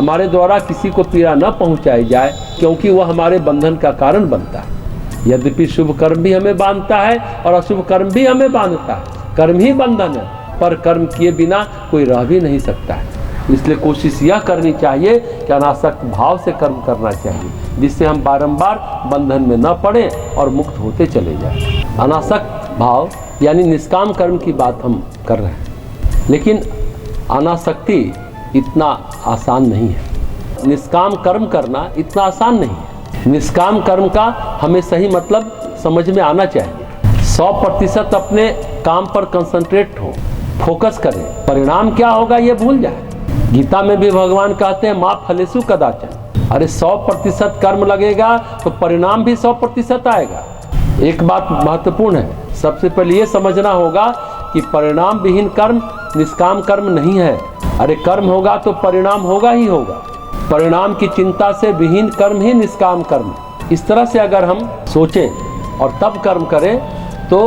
हमारे द्वारा किसी को पीड़ा न पहुंचाई जाए, क्योंकि वह हमारे बंधन का कारण बनता है। यद्यपि शुभ कर्म भी हमें बांधता है और अशुभ कर्म भी हमें बांधता है। कर्म ही बंधन है, पर कर्म किए बिना कोई रह भी नहीं सकता है। इसलिए कोशिश यह करनी चाहिए कि अनासक्त भाव से कर्म करना चाहिए, जिससे हम बारंबार बंधन में न पड़े और मुक्त होते चले जाएं। अनासक्त भाव यानी निष्काम कर्म की बात हम कर रहे हैं, लेकिन अनासक्ति इतना आसान नहीं है। निष्काम कर्म करना इतना आसान नहीं है। निष्काम कर्म का हमें सही मतलब समझ में आना चाहिए। 100% अपने काम पर कंसंट्रेट हो, फोकस करें। परिणाम क्या होगा ये भूल जाए। गीता में भी भगवान कहते हैं माँ फलेषु कदाचन। अरे 100% कर्म लगेगा तो परिणाम भी 100% आएगा। एक बात महत्वपूर्ण है, सबसे पहले ये समझना होगा कि परिणाम विहीन कर्म निष्काम कर्म नहीं है। अरे कर्म होगा तो परिणाम होगा ही होगा। परिणाम की चिंता से विहीन कर्म ही निष्काम कर्म। इस तरह से अगर हम सोचें और तब कर्म करें तो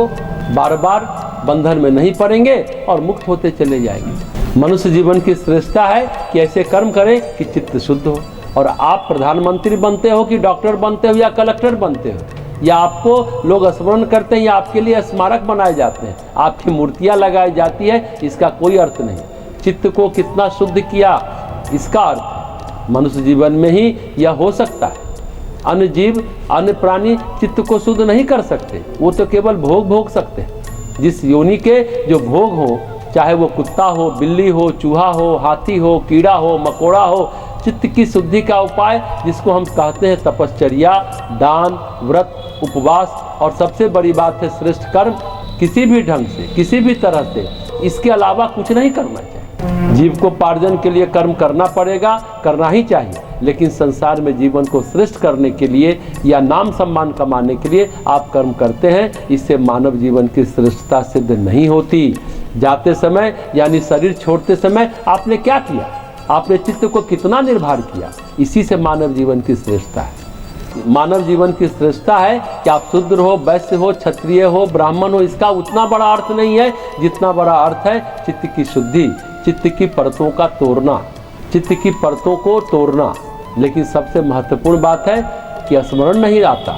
बार बार बंधन में नहीं पड़ेंगे और मुक्त होते चले जाएंगे। मनुष्य जीवन की श्रेष्ठता है कि ऐसे कर्म करें कि चित्त शुद्ध हो। और आप प्रधानमंत्री बनते हो कि डॉक्टर बनते हो या कलेक्टर बनते हो, या आपको लोग स्मरण करते हैं या आपके लिए स्मारक बनाए जाते हैं, आपकी मूर्तियां लगाई जाती है, इसका कोई अर्थ नहीं। चित्त को कितना शुद्ध किया, इसका अर्थ मनुष्य जीवन में ही यह हो सकता है। अन्य जीव अन्य प्राणी चित्त को शुद्ध नहीं कर सकते, वो तो केवल भोग भोग सकते हैं। जिस योनि के जो भोग हो, चाहे वो कुत्ता हो, बिल्ली हो, चूहा हो, हाथी हो, कीड़ा हो, मकोड़ा हो, चित्त की शुद्धि का उपाय जिसको हम कहते हैं तपश्चर्या, दान, व्रत, उपवास और सबसे बड़ी बात है श्रेष्ठ कर्म, किसी भी ढंग से किसी भी तरह से इसके अलावा कुछ नहीं करना चाहिए। जीव को पार्जन के लिए कर्म करना पड़ेगा, करना ही चाहिए, लेकिन संसार में जीवन को श्रेष्ठ करने के लिए या नाम सम्मान कमाने के लिए आप कर्म करते हैं, इससे मानव जीवन की श्रेष्ठता सिद्ध नहीं होती। जाते समय यानी शरीर छोड़ते समय आपने क्या किया, आपने चित्त को कितना निर्भर किया, इसी से मानव जीवन की श्रेष्ठता है। मानव जीवन की श्रेष्ठता है कि आप शूद्र हो, वैश्य हो, क्षत्रिय हो, ब्राह्मण हो, इसका उतना बड़ा अर्थ नहीं है जितना बड़ा अर्थ है चित्त की शुद्धि, चित्त की परतों का तोड़ना, चित्त की परतों को तोड़ना। लेकिन सबसे महत्वपूर्ण बात है कि स्मरण नहीं रहता,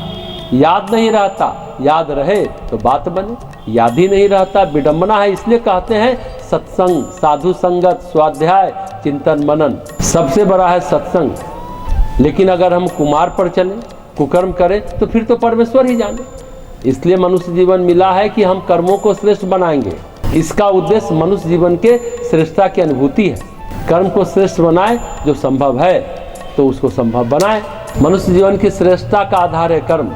याद नहीं रहता। याद रहे तो बात बने, याद ही नहीं रहता, विडंबना है। इसलिए कहते हैं सत्संग, साधु संगत, स्वाध्याय, चिंतन, मनन सबसे बड़ा है सत्संग। लेकिन अगर हम कुमार पर चलें, कुकर्म करें, तो फिर तो परमेश्वर ही जाने। इसलिए मनुष्य जीवन मिला है कि हम कर्मों को श्रेष्ठ बनाएंगे। इसका उद्देश्य मनुष्य जीवन के श्रेष्ठता की अनुभूति है। कर्म को श्रेष्ठ बनाए, जो संभव है तो उसको संभव बनाए। मनुष्य जीवन की श्रेष्ठता का आधार है कर्म।